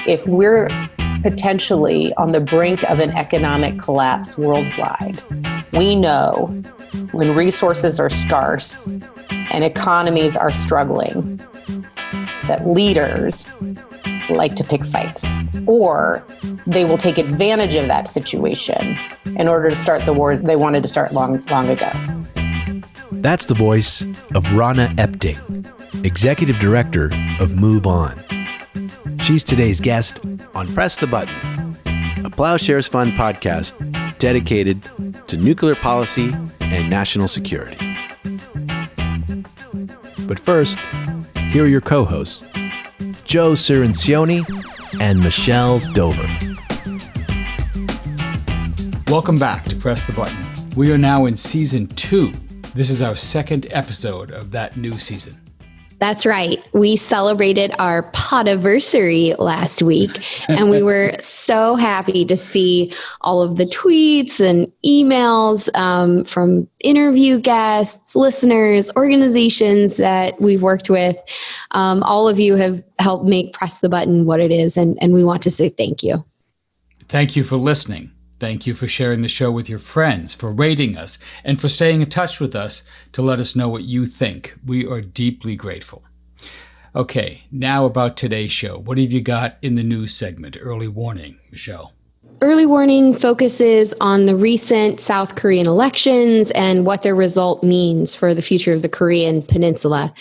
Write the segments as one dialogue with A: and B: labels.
A: If we're potentially on the brink of an economic collapse worldwide, we know when resources are scarce and economies are struggling, that leaders like to pick fights, or they will take advantage of that situation in order to start the wars they wanted to start long ago.
B: That's the voice of Rahna Epting, Executive Director of MoveOn. She's today's guest on Press the Button, a Plowshares Fund podcast dedicated to nuclear policy and national security. But first, here are your co-hosts, Joe Cirincione and Michelle Dover.
C: Welcome back to Press the Button. We are now in Season 2. This is our second episode of that new season.
D: That's right. We celebrated our podiversary last week, and we were so happy to see all of the tweets and emails from interview guests, listeners, organizations that we've worked with. All of you have helped make Press the Button what it is, and we want to say thank you.
C: Thank you for listening. Thank you for sharing the show with your friends, for rating us, and for staying in touch with us to let us know what you think. We are deeply grateful. Okay, now about today's show. What have you got in the news segment? Early warning, Michelle.
D: Early warning focuses on the recent South Korean elections and what their result means for the future of the Korean Peninsula.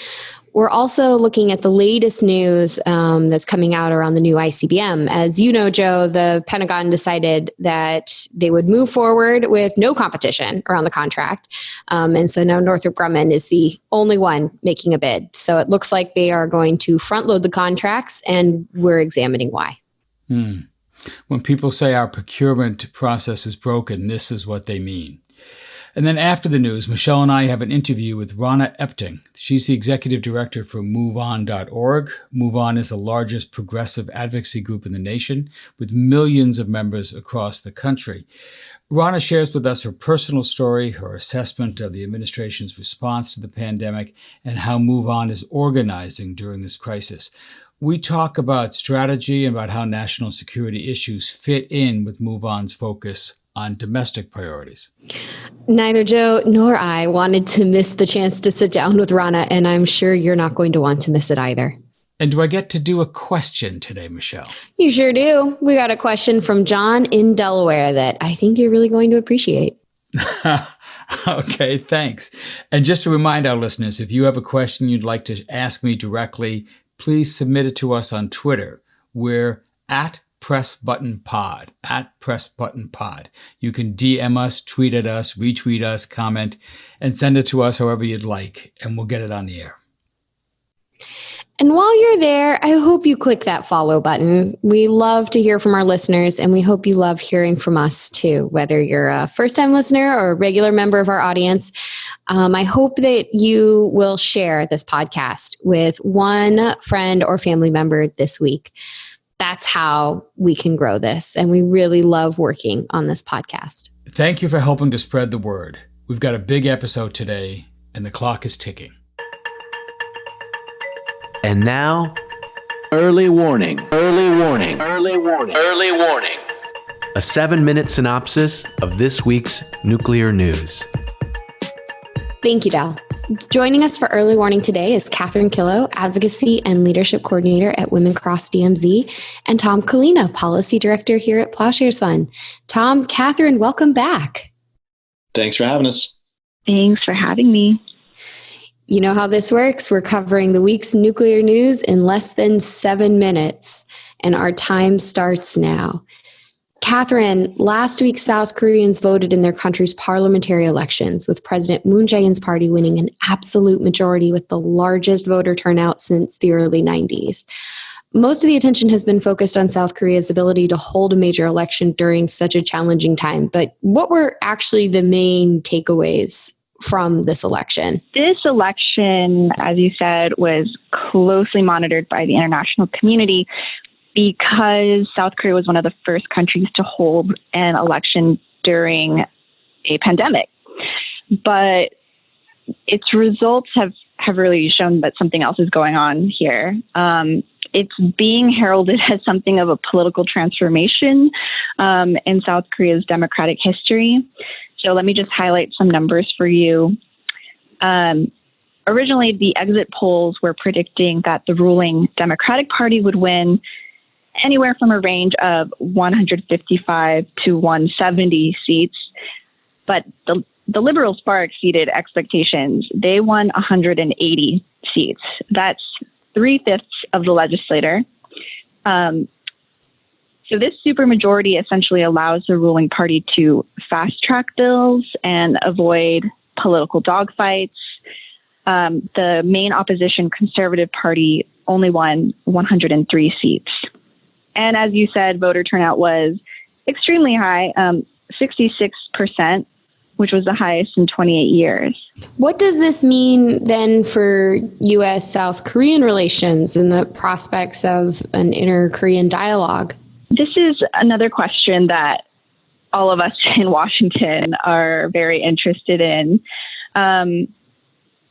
D: We're also looking at the latest news that's coming out around the new ICBM. As you know, Joe, the Pentagon decided that they would move forward with no competition around the contract. And so now Northrop Grumman is the only one making a bid. So it looks like they are going to front load the contracts, and we're examining why.
C: When people say our procurement process is broken, this is what they mean. And then after the news, Michelle and I have an interview with Rahna Epting. She's the executive director for MoveOn.org. MoveOn is the largest progressive advocacy group in the nation, with millions of members across the country. Rahna shares with us her personal story, her assessment of the administration's response to the pandemic, and how MoveOn is organizing during this crisis. We talk about strategy and about how national security issues fit in with MoveOn's focus on domestic priorities.
D: Neither Joe nor I wanted to miss the chance to sit down with Rahna, and I'm sure you're not going to want to miss it either.
C: And do I get to do a question today, Michelle?
D: You sure do. We got a question from John in Delaware that I think you're really going to appreciate.
C: Okay, thanks. And just to remind our listeners, if you have a question you'd like to ask me directly, please submit it to us on Twitter. We're at PressButtonPod, at PressButtonPod. You can DM us, tweet at us, retweet us, comment, and send it to us however you'd like, and we'll get it on the air.
D: And while you're there, I hope you click that follow button. We love to hear from our listeners, and we hope you love hearing from us too, whether you're a first-time listener or a regular member of our audience. I hope that you will share this podcast with one friend or family member this week. That's how we can grow this. And we really love working on this podcast.
C: Thank you for helping to spread the word. We've got a big episode today, and the clock is ticking.
B: And now, early warning, early warning, early warning, early warning. A 7-minute synopsis of this week's nuclear news.
D: Thank you, Dal. Joining us for Early Warning today is Catherine Killough, Advocacy and Leadership Coordinator at Women Cross DMZ, and Tom Collina, Policy Director here at Plowshares Fund. Tom, Catherine, welcome back.
E: Thanks for having us.
F: Thanks for having me.
D: You know how this works. We're covering the week's nuclear news in less than 7 minutes, and our time starts now. Catherine, last week, South Koreans voted in their country's parliamentary elections, with President Moon Jae-in's party winning an absolute majority with the largest voter turnout since the early 90s. Most of the attention has been focused on South Korea's ability to hold a major election during such a challenging time. But what were actually the main takeaways from this election?
F: This election, as you said, was closely monitored by the international community, because South Korea was one of the first countries to hold an election during a pandemic. But its results have really shown that something else is going on here. it's being heralded as something of a political transformation in South Korea's democratic history. So let me just highlight some numbers for you. Originally, the exit polls were predicting that the ruling Democratic Party would win anywhere from a range of 155 to 170 seats. But the Liberals far exceeded expectations. They won 180 seats. That's 3/5 of the legislature. So this supermajority essentially allows the ruling party to fast-track bills and avoid political dogfights. The main opposition Conservative Party only won 103 seats. And as you said, voter turnout was extremely high, 66%, which was the highest in 28 years.
D: What does this mean then for U.S.-South Korean relations and the prospects of an inter-Korean dialogue?
F: This is another question that all of us in Washington are very interested in.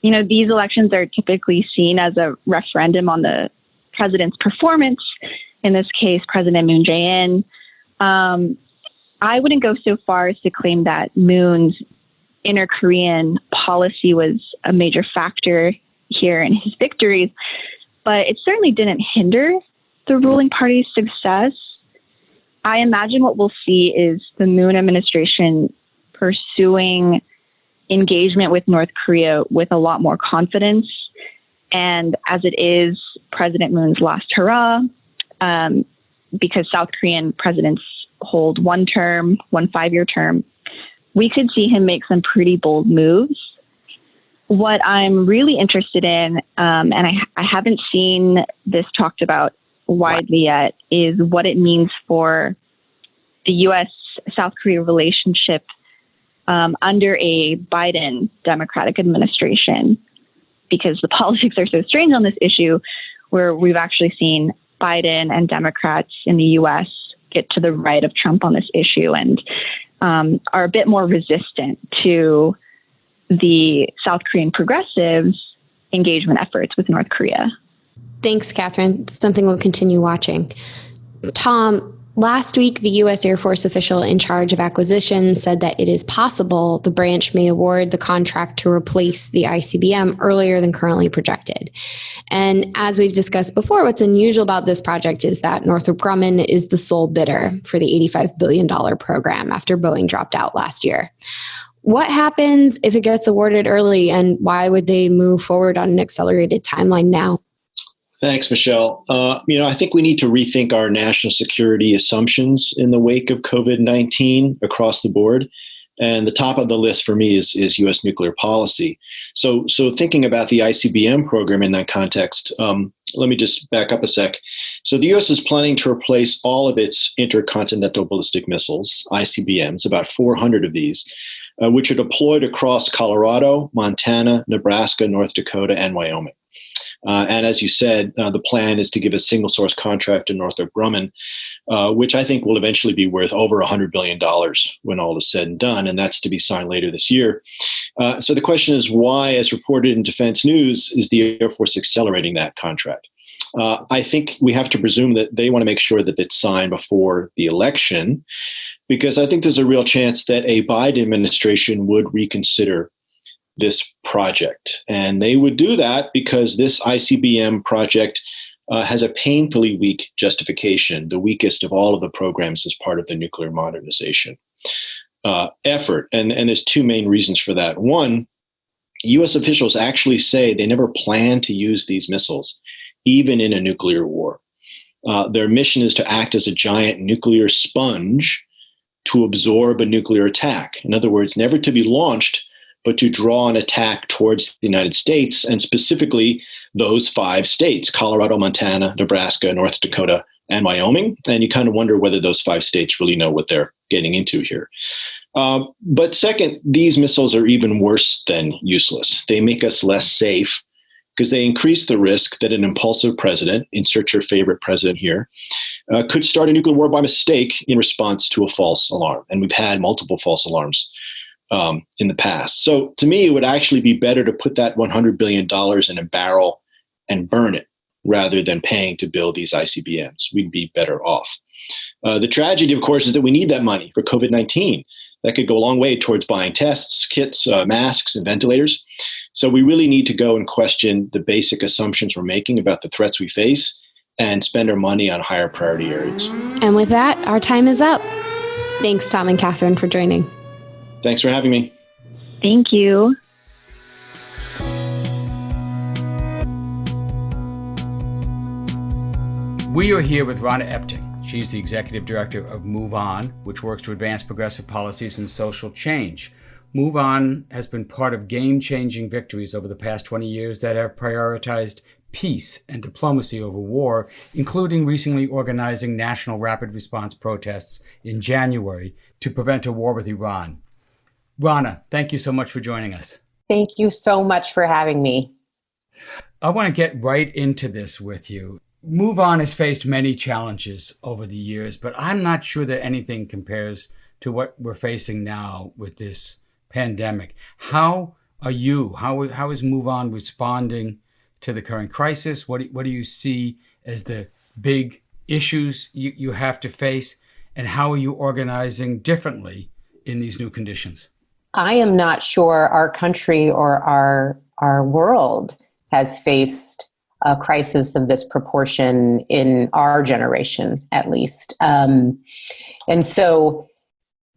F: These elections are typically seen as a referendum on the president's performance, in this case, President Moon Jae-in. I wouldn't go so far as to claim that Moon's inter-Korean policy was a major factor here in his victories, but it certainly didn't hinder the ruling party's success. I imagine what we'll see is the Moon administration pursuing engagement with North Korea with a lot more confidence. And as it is President Moon's last hurrah, because South Korean presidents hold one 5-year term, we could see him make some pretty bold moves. What I'm really interested in, and I haven't seen this talked about widely yet, is what it means for the U.S.-South Korea relationship under a Biden Democratic administration, because the politics are so strange on this issue, where we've actually seen Biden and Democrats in the U.S. get to the right of Trump on this issue and are a bit more resistant to the South Korean progressives' engagement efforts with North Korea.
D: Thanks, Catherine. It's something we'll continue watching. Tom, last week, the U.S. Air Force official in charge of acquisition said that it is possible the branch may award the contract to replace the ICBM earlier than currently projected. And as we've discussed before, what's unusual about this project is that Northrop Grumman is the sole bidder for the $85 billion program after Boeing dropped out last year. What happens if it gets awarded early, and why would they move forward on an accelerated timeline now?
E: Thanks, Michelle. I think we need to rethink our national security assumptions in the wake of COVID-19 across the board. And the top of the list for me is U.S. nuclear policy. So thinking about the ICBM program in that context, let me just back up a sec. So the U.S. is planning to replace all of its intercontinental ballistic missiles, ICBMs, about 400 of these, which are deployed across Colorado, Montana, Nebraska, North Dakota, and Wyoming. And as you said, the plan is to give a single source contract to Northrop Grumman, which I think will eventually be worth over $100 billion when all is said and done. And that's to be signed later this year. So the question is why, as reported in Defense News, is the Air Force accelerating that contract? I think we have to presume that they want to make sure that it's signed before the election, because I think there's a real chance that a Biden administration would reconsider this project. And they would do that because this ICBM project has a painfully weak justification, the weakest of all of the programs as part of the nuclear modernization effort. And there's two main reasons for that. One, U.S. officials actually say they never plan to use these missiles, even in a nuclear war. Their mission is to act as a giant nuclear sponge to absorb a nuclear attack. In other words, never to be launched, but to draw an attack towards the United States, and specifically those 5 states, Colorado, Montana, Nebraska, North Dakota, and Wyoming. And you kind of wonder whether those 5 states really know what they're getting into here. But second, these missiles are even worse than useless. They make us less safe because they increase the risk that an impulsive president, insert your favorite president here, could start a nuclear war by mistake in response to a false alarm. And we've had multiple false alarms in the past. So to me, it would actually be better to put that $100 billion in a barrel and burn it rather than paying to build these ICBMs. We'd be better off. The tragedy, of course, is that we need that money for COVID-19. That could go a long way towards buying tests, kits, masks, and ventilators. So we really need to go and question the basic assumptions we're making about the threats we face and spend our money on higher priority areas.
D: And with that, our time is up. Thanks, Tom and Catherine, for joining.
E: Thanks for having me.
F: Thank you.
C: We are here with Rahna Epting. She's the executive director of MoveOn, which works to advance progressive policies and social change. MoveOn has been part of game-changing victories over the past 20 years that have prioritized peace and diplomacy over war, including recently organizing national rapid response protests in January to prevent a war with Iran. Rahna, thank you so much for joining us.
A: Thank you so much for having me.
C: I want to get right into this with you. MoveOn has faced many challenges over the years, but I'm not sure that anything compares to what we're facing now with this pandemic. How are you? How is MoveOn responding to the current crisis? What do you see as the big issues you have to face? And how are you organizing differently in these new conditions?
A: I am not sure our country or our world has faced a crisis of this proportion in our generation, at least. And so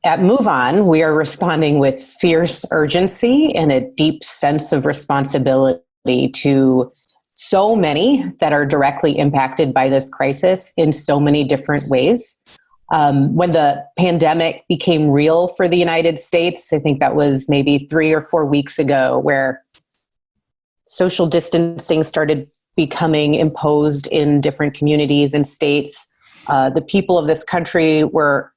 A: at MoveOn, we are responding with fierce urgency and a deep sense of responsibility to so many that are directly impacted by this crisis in so many different ways. When the pandemic became real for the United States, I think that was maybe 3 or 4 weeks ago, where social distancing started becoming imposed in different communities and states. The people of this country were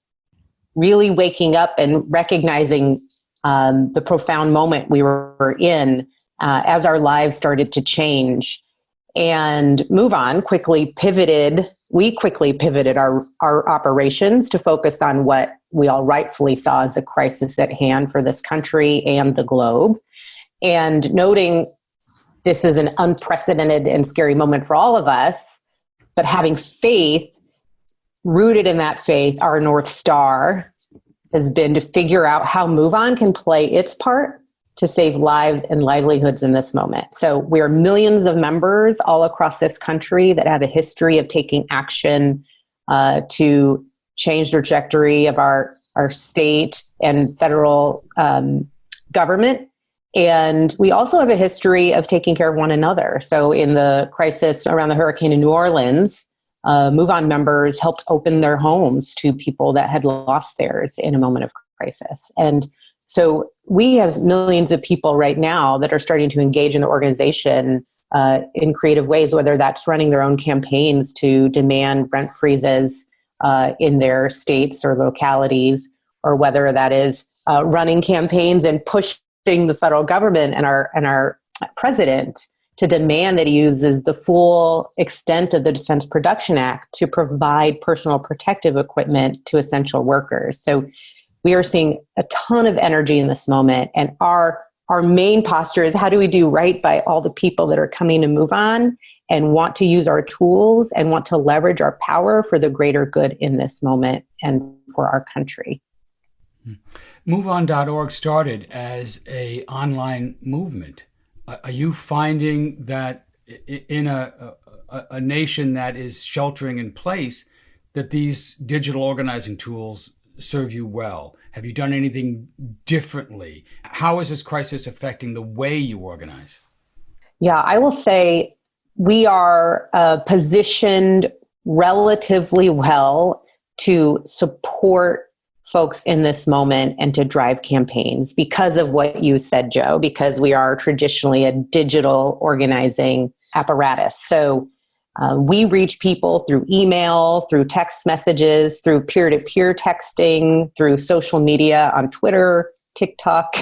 A: really waking up and recognizing the profound moment we were in as our lives started to change. And MoveOn quickly pivoted. We quickly pivoted our operations to focus on what we all rightfully saw as a crisis at hand for this country and the globe. And noting this is an unprecedented and scary moment for all of us, but having faith, rooted in that faith, our North Star has been to figure out how MoveOn can play its part to save lives and livelihoods in this moment. So we are millions of members all across this country that have a history of taking action to change the trajectory of our state and federal government. And we also have a history of taking care of one another. So in the crisis around the hurricane in New Orleans, MoveOn members helped open their homes to people that had lost theirs in a moment of crisis. And so we have millions of people right now that are starting to engage in the organization in creative ways, whether that's running their own campaigns to demand rent freezes in their states or localities, or whether that is running campaigns and pushing the federal government and our president to demand that he uses the full extent of the Defense Production Act to provide personal protective equipment to essential workers. So we are seeing a ton of energy in this moment, and our main posture is how do we do right by all the people that are coming to MoveOn and want to use our tools and want to leverage our power for the greater good in this moment and for our country.
C: MoveOn.org started as an online movement. Are you finding that in a nation that is sheltering in place, that these digital organizing tools serve you well? Have you done anything differently? How is this crisis affecting the way you organize?
A: Yeah, I will say we are positioned relatively well to support folks in this moment and to drive campaigns because of what you said, Joe, because we are traditionally a digital organizing apparatus. So we reach people through email, through text messages, through peer-to-peer texting, through social media on Twitter, TikTok,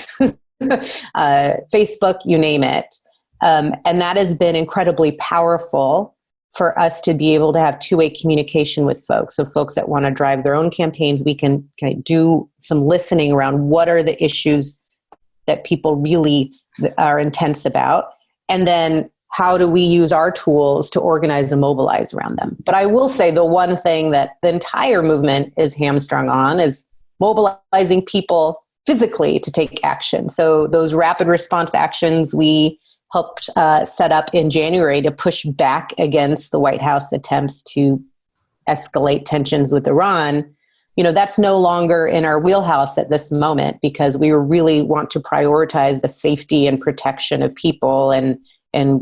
A: Facebook, you name it. And that has been incredibly powerful for us to be able to have two-way communication with folks. So folks that want to drive their own campaigns, we can do some listening around what are the issues that people really are intense about. And then how do we use our tools to organize and mobilize around them? But I will say the one thing that the entire movement is hamstrung on is mobilizing people physically to take action. So those rapid response actions we helped set up in January to push back against the White House attempts to escalate tensions with Iran, that's no longer in our wheelhouse at this moment, because we really want to prioritize the safety and protection of people, and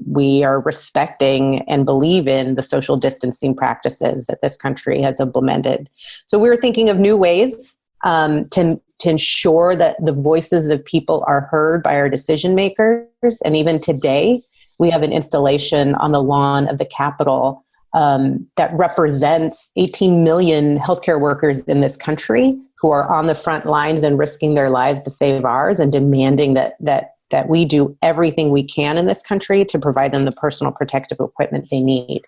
A: we are respecting and believe in the social distancing practices that this country has implemented. So we're thinking of new ways to ensure that the voices of people are heard by our decision makers. And even today, we have an installation on the lawn of the Capitol that represents 18 million healthcare workers in this country who are on the front lines and risking their lives to save ours, and demanding that we do everything we can in this country to provide them the personal protective equipment they need.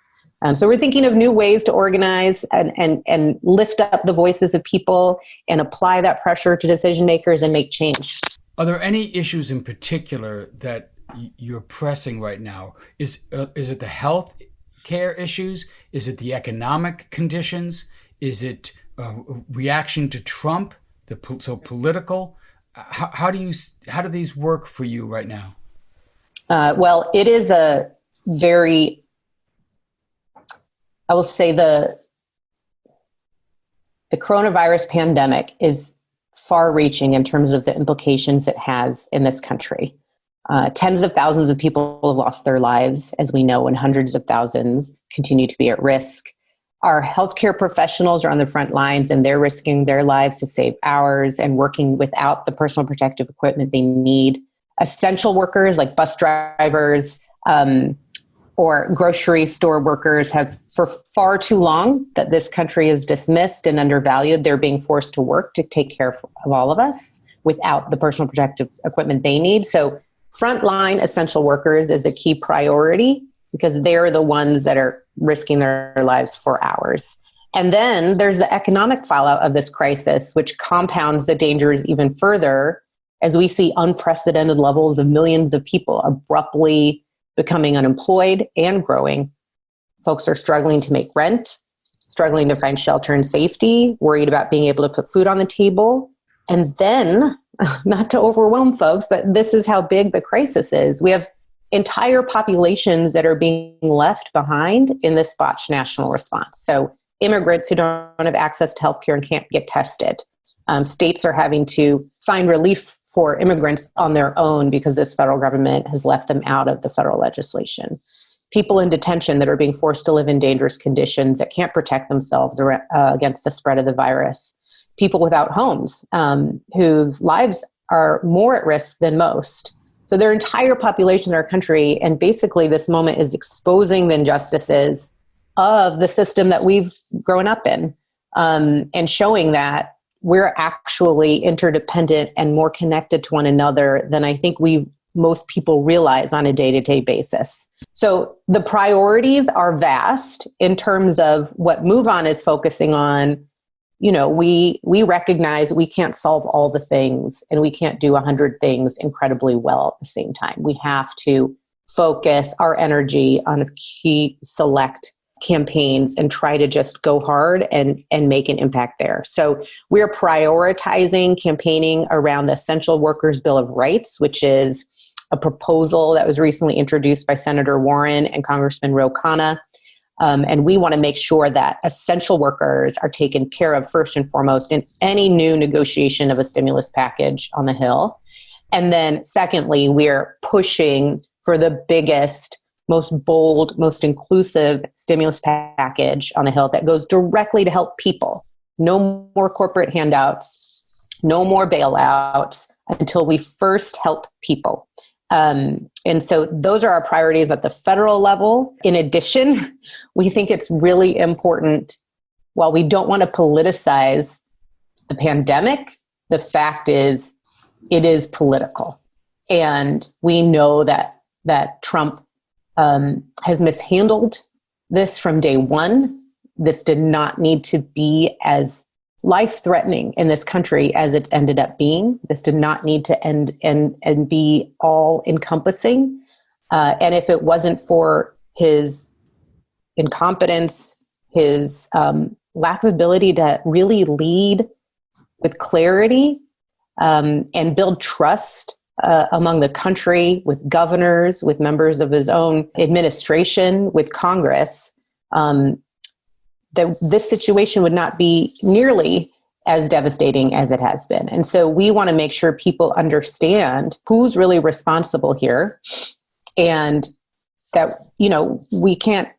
A: So we're thinking of new ways to organize and lift up the voices of people and apply that pressure to decision makers and make change.
C: Are there any issues in particular that you're pressing right now? Is it the health care issues? Is it the economic conditions? Is it a reaction to Trump? So political? How do these work for you right now?
A: Well, it is a very, I will say the coronavirus pandemic is far-reaching in terms of the implications it has in this country. Tens of thousands of people have lost their lives, as we know, and hundreds of thousands continue to be at risk. Our healthcare professionals are on the front lines, and they're risking their lives to save ours and working without the personal protective equipment they need. Essential workers like bus drivers or grocery store workers have, for far too long, that this country is dismissed and undervalued. They're being forced to work to take care of all of us without the personal protective equipment they need. So frontline essential workers is a key priority, because they're the ones that are risking their lives for ours. And then there's the economic fallout of this crisis, which compounds the dangers even further, as we see unprecedented levels of millions of people abruptly becoming unemployed and growing. Folks are struggling to make rent, struggling to find shelter and safety, worried about being able to put food on the table. And then, not to overwhelm folks, but this is how big the crisis is. We have entire populations that are being left behind in this botched national response. So immigrants who don't have access to healthcare and can't get tested. States are having to find relief for immigrants on their own because this federal government has left them out of the federal legislation. People in detention that are being forced to live in dangerous conditions that can't protect themselves against the spread of the virus. People without homes whose lives are more at risk than most. So their entire population in our country, and basically this moment is exposing the injustices of the system that we've grown up in, and showing that we're actually interdependent and more connected to one another than I think most people realize on a day-to-day basis. So the priorities are vast in terms of what MoveOn is focusing on. We recognize we can't solve all the things, and we can't do 100 things incredibly well at the same time. We have to focus our energy on key select campaigns and try to just go hard and make an impact there. So we're prioritizing campaigning around the Essential Workers Bill of Rights, which is a proposal that was recently introduced by Senator Warren and Congressman Ro Khanna. And we want to make sure that essential workers are taken care of first and foremost in any new negotiation of a stimulus package on the Hill. And then secondly, we're pushing for the biggest, most bold, most inclusive stimulus package on the Hill that goes directly to help people. No more corporate handouts, no more bailouts until we first help people. And so those are our priorities at the federal level. In addition, we think it's really important, while we don't want to politicize the pandemic, the fact is it is political. And we know that Trump has mishandled this from day one. This did not need to be as life-threatening in this country as it's ended up being. This did not need to end and be all-encompassing. And if it wasn't for his incompetence, his lack of ability to really lead with clarity and build trust among the country, with governors, with members of his own administration, with Congress, that this situation would not be nearly as devastating as it has been. And so we want to make sure people understand who's really responsible here, and that, we can't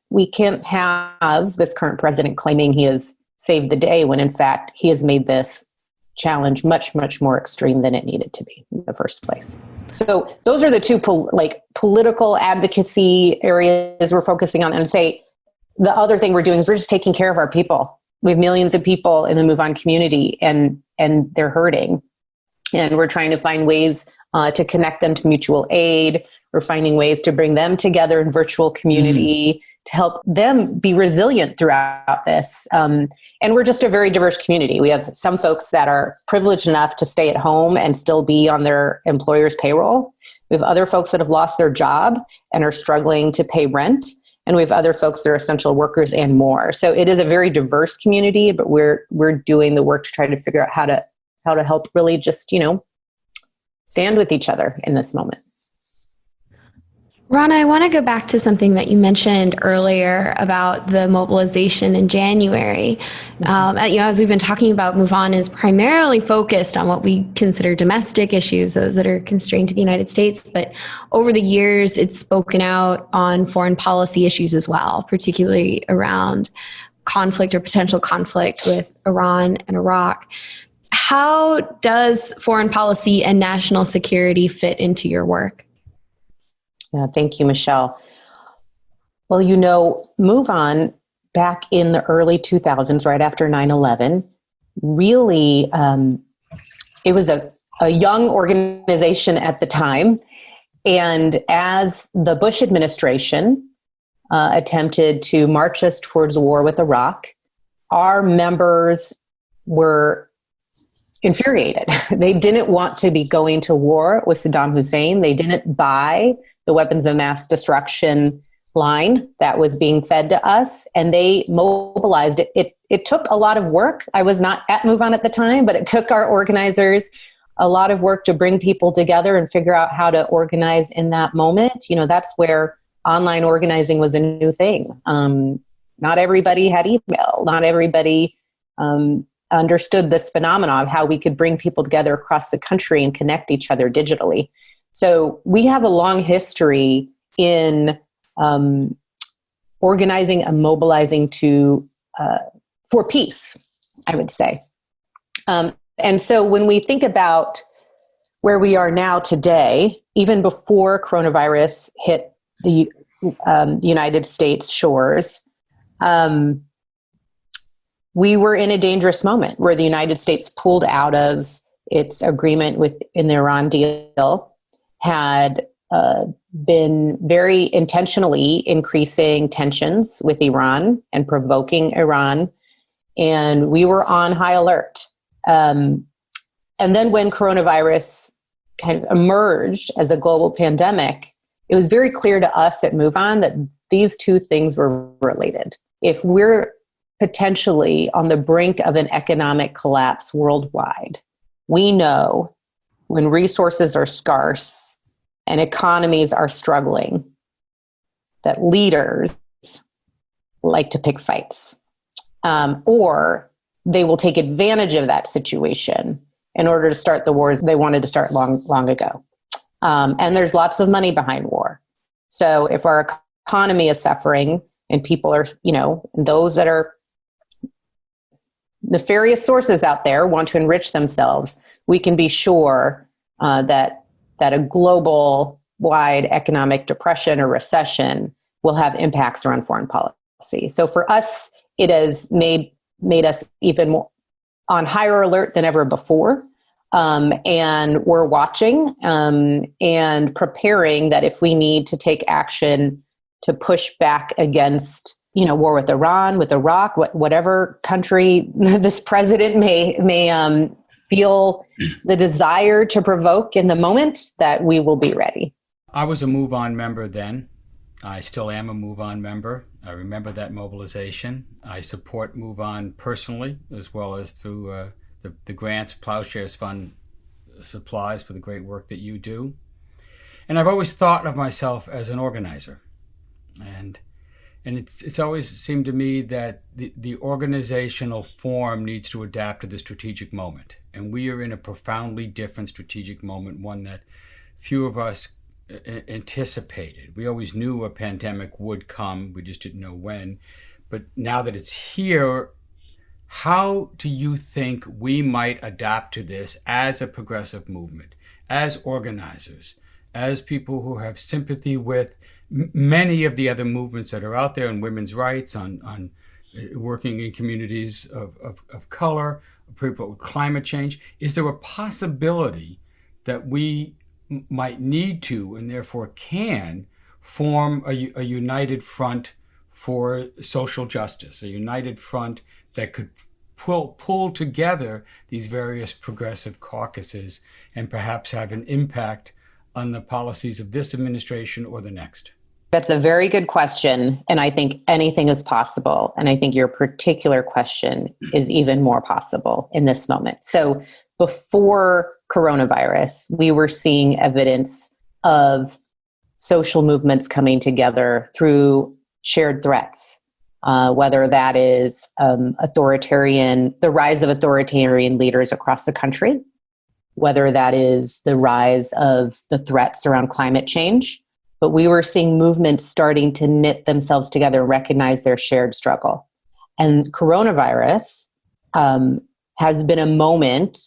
A: have this current president claiming he has saved the day when in fact he has made this challenge much, much more extreme than it needed to be in the first place. So those are the two political advocacy areas we're focusing on. And say the other thing we're doing is we're just taking care of our people. We have millions of people in the MoveOn community, and they're hurting. And we're trying to find ways to connect them to mutual aid. We're finding ways to bring them together in virtual community to help them be resilient throughout this. And we're just a very diverse community. We have some folks that are privileged enough to stay at home and still be on their employer's payroll. We have other folks that have lost their job and are struggling to pay rent. And we have other folks that are essential workers and more. So it is a very diverse community, but we're doing the work to try to figure out how to help really just, stand with each other in this moment.
D: Rahna, I want to go back to something that you mentioned earlier about the mobilization in January. As we've been talking about, MoveOn is primarily focused on what we consider domestic issues, those that are constrained to the United States. But over the years, it's spoken out on foreign policy issues as well, particularly around conflict or potential conflict with Iran and Iraq. How does foreign policy and national security fit into your work?
A: Yeah, thank you, Michelle. Well, MoveOn back in the early 2000s, right after 9/11, really, it was a young organization at the time. And as the Bush administration attempted to march us towards war with Iraq, our members were infuriated. They didn't want to be going to war with Saddam Hussein. They didn't buy the weapons of mass destruction line that was being fed to us, and they mobilized it. It took a lot of work. I was not at MoveOn at the time, but it took our organizers a lot of work to bring people together and figure out how to organize in that moment. That's where online organizing was a new thing. Not everybody had email. Not everybody understood this phenomenon of how we could bring people together across the country and connect each other digitally. So we have a long history in organizing and mobilizing for peace, I would say. And so when we think about where we are now today, even before coronavirus hit the United States shores, we were in a dangerous moment where the United States pulled out of its agreement in the Iran deal, had been very intentionally increasing tensions with Iran and provoking Iran, and we were on high alert. And then when coronavirus kind of emerged as a global pandemic, it was very clear to us at MoveOn that these two things were related. If we're potentially on the brink of an economic collapse worldwide, we know when resources are scarce and economies are struggling, that leaders like to pick fights, or they will take advantage of that situation in order to start the wars they wanted to start long ago. And there's lots of money behind war. So if our economy is suffering and people are, those that are nefarious sources out there want to enrich themselves, we can be sure that a global-wide economic depression or recession will have impacts around foreign policy. So for us, it has made us even more on higher alert than ever before. And we're watching and preparing that if we need to take action to push back against war with Iran, with Iraq, whatever country this president may feel the desire to provoke in the moment, that we will be ready.
C: I was a MoveOn member then. I still am a MoveOn member. I remember that mobilization. I support MoveOn personally, as well as through the grants Plowshares Fund supplies for the great work that you do. And I've always thought of myself as an organizer. And it's always seemed to me that the organizational form needs to adapt to the strategic moment. And we are in a profoundly different strategic moment, one that few of us anticipated. We always knew a pandemic would come, we just didn't know when. But now that it's here, how do you think we might adapt to this as a progressive movement, as organizers, as people who have sympathy with many of the other movements that are out there on women's rights, on working in communities of color, people with climate change? Is there a possibility that we might need to, and therefore can, form a united front for social justice, a united front that could pull together these various progressive caucuses and perhaps have an impact on the policies of this administration or the next?
A: That's a very good question. And I think anything is possible. And I think your particular question is even more possible in this moment. So before coronavirus, we were seeing evidence of social movements coming together through shared threats, whether that is the rise of authoritarian leaders across the country, whether that is the rise of the threats around climate change. But we were seeing movements starting to knit themselves together and recognize their shared struggle. And coronavirus has been a moment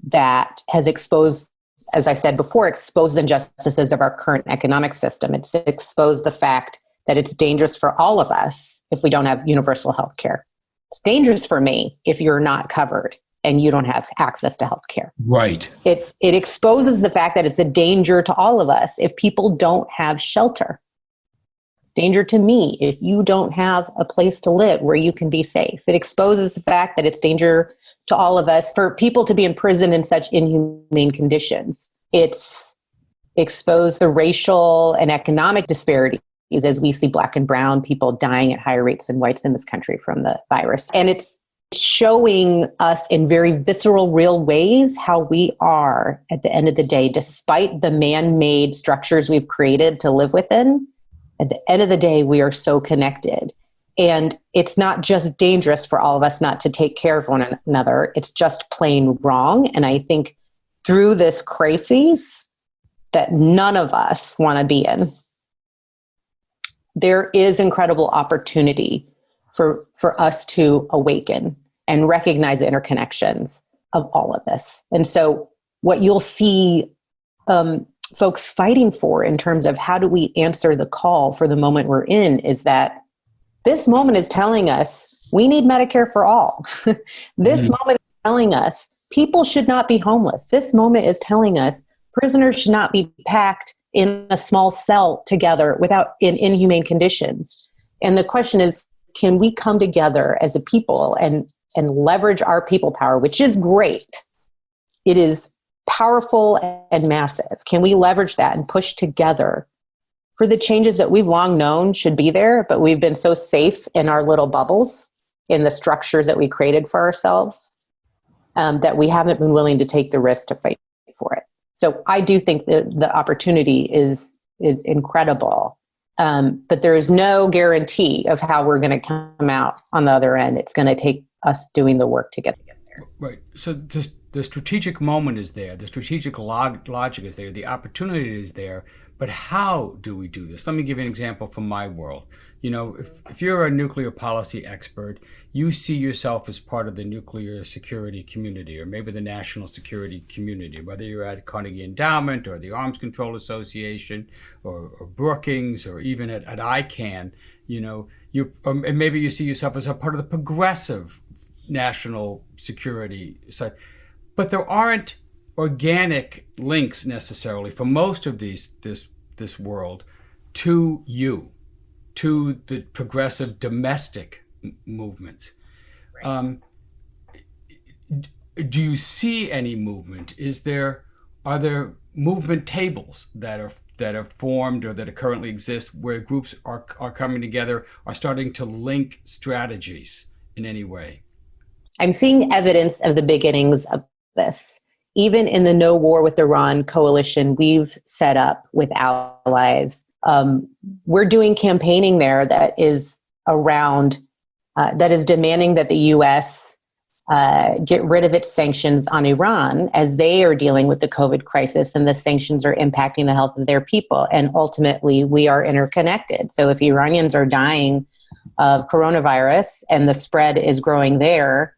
A: that has exposed, as I said before, exposed the injustices of our current economic system. It's exposed the fact that it's dangerous for all of us if we don't have universal health care. It's dangerous for me if you're not covered and you don't have access to health care.
C: Right.
A: It exposes the fact that it's a danger to all of us if people don't have shelter. It's danger to me if you don't have a place to live where you can be safe. It exposes the fact that it's danger to all of us for people to be in prison in such inhumane conditions. It's exposed the racial and economic disparities as we see Black and brown people dying at higher rates than whites in this country from the virus. And it's showing us in very visceral, real ways how we are, at the end of the day, despite the man-made structures we've created to live within, at the end of the day, we are so connected. And it's not just dangerous for all of us not to take care of one another. It's just plain wrong. And I think through this crisis that none of us want to be in, there is incredible opportunity for us to awaken and recognize the interconnections of all of this. And so what you'll see folks fighting for in terms of how do we answer the call for the moment we're in is that this moment is telling us we need Medicare for all. This moment is telling us people should not be homeless. This moment is telling us prisoners should not be packed in a small cell together in inhumane conditions. And the question is, can we come together as a people and leverage our people power, which is great. It is powerful and massive. Can we leverage that and push together for the changes that we've long known should be there, but we've been so safe in our little bubbles, in the structures that we created for ourselves, that we haven't been willing to take the risk to fight for it. So I do think that the opportunity is incredible. But there is no guarantee of how we're going to come out on the other end. It's going to take us doing the work to get there.
C: Right. So the strategic moment is there. The strategic logic is there. The opportunity is there. But how do we do this? Let me give you an example from my world. You know, if you're a nuclear policy expert, you see yourself as part of the nuclear security community, or maybe the national security community, whether you're at Carnegie Endowment or the Arms Control Association or Brookings or even at ICANN, you know, and maybe you see yourself as a part of the progressive national security side. But there aren't organic links necessarily for most of this world to you, to the progressive domestic movements. Right. Do you see any movement? Are there movement tables that that are formed or that currently exist where groups are coming together are starting to link strategies in any way?
A: I'm seeing evidence of the beginnings of this. Even in the No War with Iran coalition we've set up with allies, we're doing campaigning there that is around, that is demanding that the U.S. Get rid of its sanctions on Iran as they are dealing with the COVID crisis, and the sanctions are impacting the health of their people. And ultimately, we are interconnected. So if Iranians are dying of coronavirus and the spread is growing there,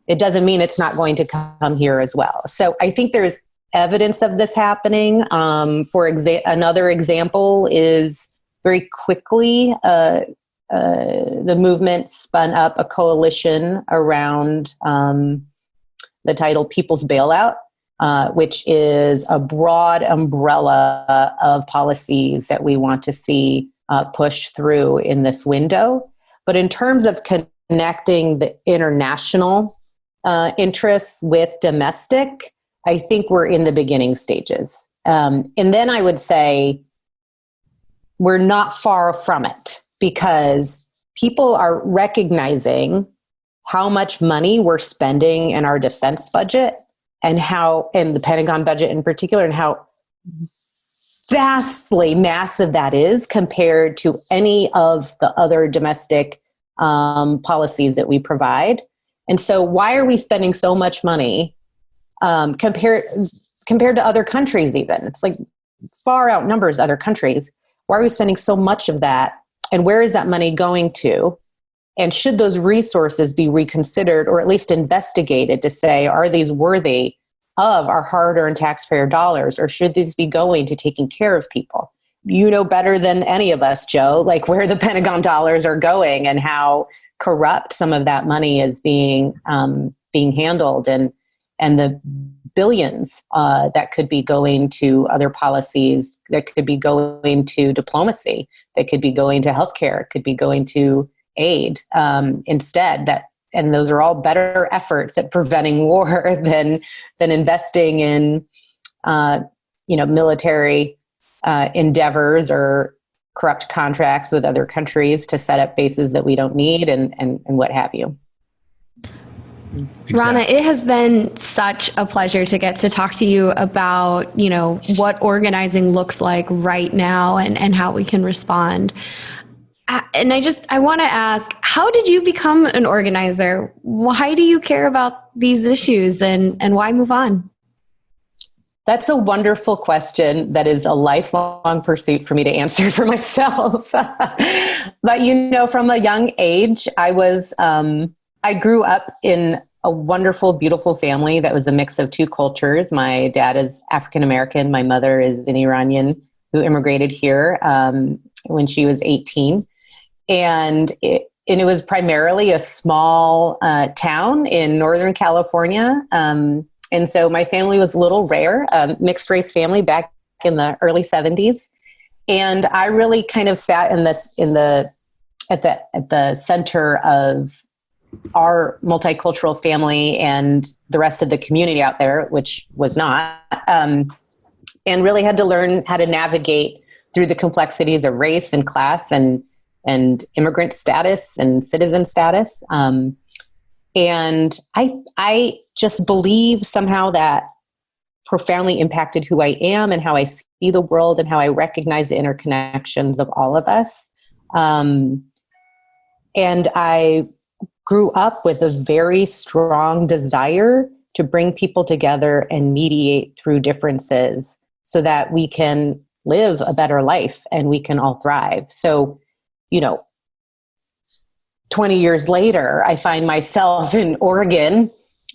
A: it doesn't mean it's not going to come here as well. So I think there's evidence of this happening. Another example is very quickly, the movement spun up a coalition around the title People's Bailout, which is a broad umbrella of policies that we want to see push through in this window. But in terms of connecting the international interests with domestic, I think we're in the beginning stages. And then I would say we're not far from it, because people are recognizing how much money we're spending in our defense budget and the Pentagon budget in particular, and how vastly massive that is compared to any of the other domestic policies that we provide. And so why are we spending so much money compared to other countries even? It's like far outnumbers other countries. Why are we spending so much of that? And where is that money going to? And should those resources be reconsidered or at least investigated to say, are these worthy of our hard-earned taxpayer dollars, or should these be going to taking care of people? You know better than any of us, Joe, like where the Pentagon dollars are going and how corrupt some of that money is being handled, and the billions that could be going to other policies, that could be going to diplomacy, that could be going to healthcare, could be going to aid instead. And those are all better efforts at preventing war than investing in military endeavors or corrupt contracts with other countries to set up bases that we don't need and what have you.
C: Exactly.
D: Rahna, it has been such a pleasure to get to talk to you about, what organizing looks like right now and how we can respond. And I want to ask, how did you become an organizer? Why do you care about these issues, and why move on?
A: That's a wonderful question that is a lifelong pursuit for me to answer for myself. But, from a young age, I grew up in a wonderful, beautiful family that was a mix of two cultures. My dad is African-American. My mother is an Iranian who immigrated here when she was 18. And it was primarily a small town in Northern California. And so my family was a little rare, mixed race family back in the early 70s. And I really kind of sat at the center of our multicultural family and the rest of the community out there, which was not, and really had to learn how to navigate through the complexities of race and class and immigrant status and citizen status. And I just believe somehow that profoundly impacted who I am and how I see the world and how I recognize the interconnections of all of us. And I grew up with a very strong desire to bring people together and mediate through differences so that we can live a better life and we can all thrive. So, 20 years later, I find myself in Oregon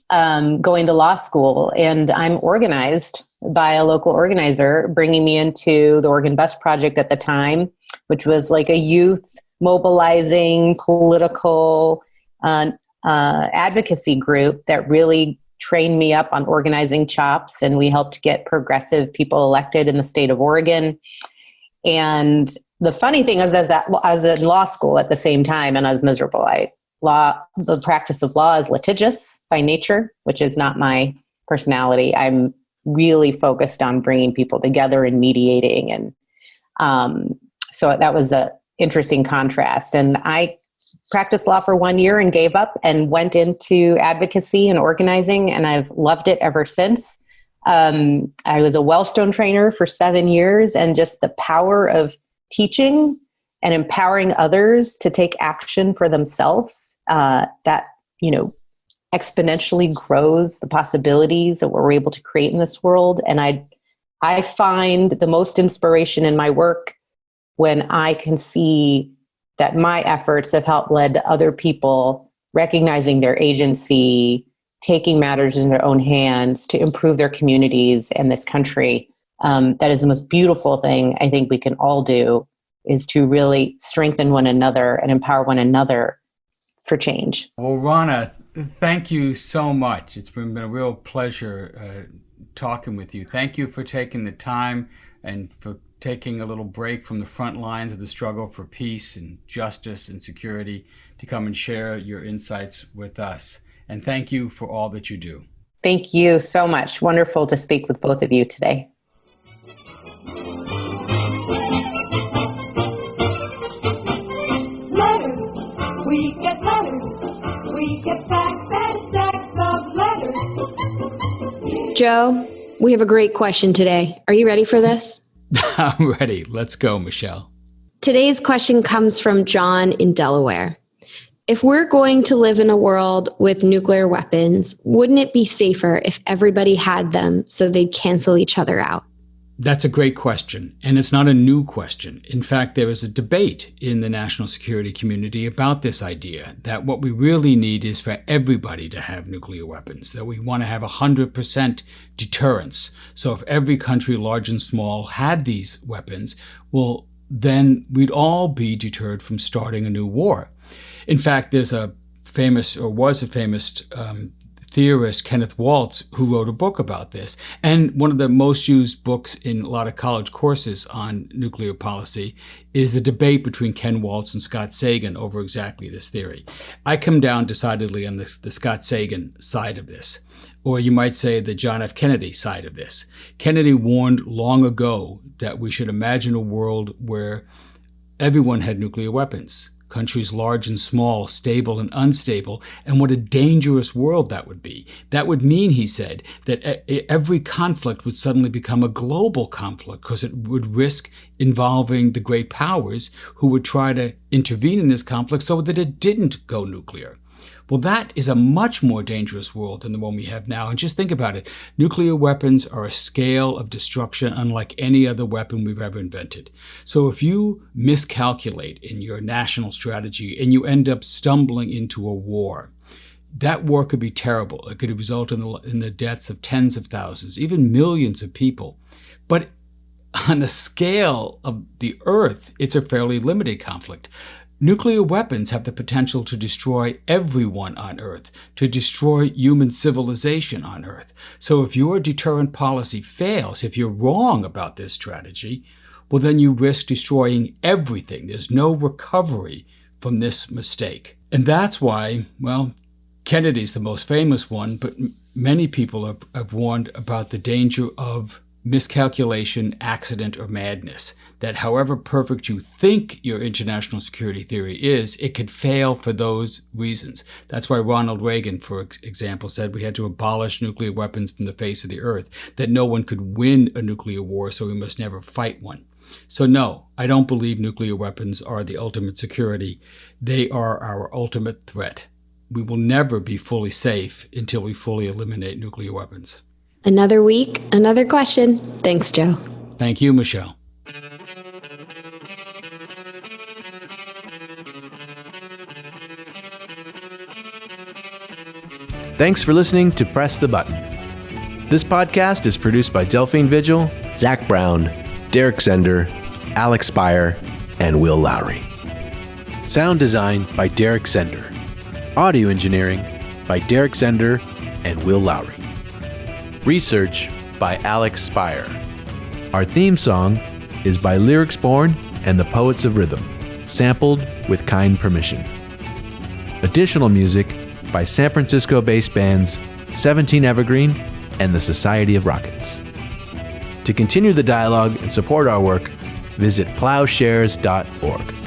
A: going to law school, and I'm organized by a local organizer bringing me into the Oregon Bus Project at the time, which was like a youth mobilizing political advocacy group that really trained me up on organizing chops, and we helped get progressive people elected in the state of Oregon. And the funny thing is, I was in law school at the same time, and I was miserable. The practice of law is litigious by nature, which is not my personality. I'm really focused on bringing people together and mediating. And so that was a interesting contrast. And I practiced law for 1 year and gave up and went into advocacy and organizing, and I've loved it ever since. I was a Wellstone trainer for 7 years, and just the power of teaching and empowering others to take action for themselves, that, exponentially grows the possibilities that we're able to create in this world. And I find the most inspiration in my work when I can see that my efforts have helped lead to other people recognizing their agency, taking matters in their own hands to improve their communities and this country. That is the most beautiful thing I think we can all do, is to really strengthen one another and empower one another for change.
C: Well, Rahna, thank you so much. It's been a real pleasure talking with you. Thank you for taking the time and for taking a little break from the front lines of the struggle for peace and justice and security to come and share your insights with us. And thank you for all that you do.
A: Thank you so much. Wonderful to speak with both of you today.
G: Letters, we get letters, we get stacks and stacks of letters.
D: Joe, we have a great question today. Are you ready for this?
C: I'm ready. Let's go, Michelle.
D: Today's question comes from John in Delaware. If we're going to live in a world with nuclear weapons, wouldn't it be safer if everybody had them so they'd cancel each other out?
C: That's a great question, and it's not a new question. In fact, there is a debate in the national security community about this idea, that what we really need is for everybody to have nuclear weapons, that we want to have 100% deterrence. So if every country, large and small, had these weapons, well, then we'd all be deterred from starting a new war. In fact, was a famous theorist, Kenneth Waltz, who wrote a book about this. And one of the most used books in a lot of college courses on nuclear policy is the debate between Ken Waltz and Scott Sagan over exactly this theory. I come down decidedly on the Scott Sagan side of this, or you might say the John F. Kennedy side of this. Kennedy warned long ago that we should imagine a world where everyone had nuclear weapons. Countries large and small, stable and unstable, and what a dangerous world that would be. That would mean, he said, that every conflict would suddenly become a global conflict because it would risk involving the great powers who would try to intervene in this conflict so that it didn't go nuclear. Well, that is a much more dangerous world than the one we have now. And just think about it. Nuclear weapons are a scale of destruction unlike any other weapon we've ever invented. So if you miscalculate in your national strategy and you end up stumbling into a war, that war could be terrible. It could result in the deaths of tens of thousands, even millions of people. But on the scale of the Earth, it's a fairly limited conflict. Nuclear weapons have the potential to destroy everyone on Earth, to destroy human civilization on Earth. So if your deterrent policy fails, if you're wrong about this strategy, well, then you risk destroying everything. There's no recovery from this mistake. And that's why, well, Kennedy's the most famous one, but many people have warned about the danger of miscalculation, accident, or madness. That however perfect you think your international security theory is, it could fail for those reasons. That's why Ronald Reagan, for example, said we had to abolish nuclear weapons from the face of the earth, that no one could win a nuclear war, so we must never fight one. So no, I don't believe nuclear weapons are the ultimate security. They are our ultimate threat. We will never be fully safe until we fully eliminate nuclear weapons.
D: Another week, another question. Thanks, Joe.
C: Thank you, Michelle.
B: Thanks for listening to Press the Button. This podcast is produced by Delphine Vigil, Zach Brown, Derek Zender, Alex Spire, and Will Lowry. Sound design by Derek Zender. Audio engineering by Derek Zender and Will Lowry. Research by Alex Spire. Our theme song is by Lyrics Born and the Poets of Rhythm, sampled with kind permission. Additional music by San Francisco-based bands 17 Evergreen and the Society of Rockets. To continue the dialogue and support our work, visit plowshares.org.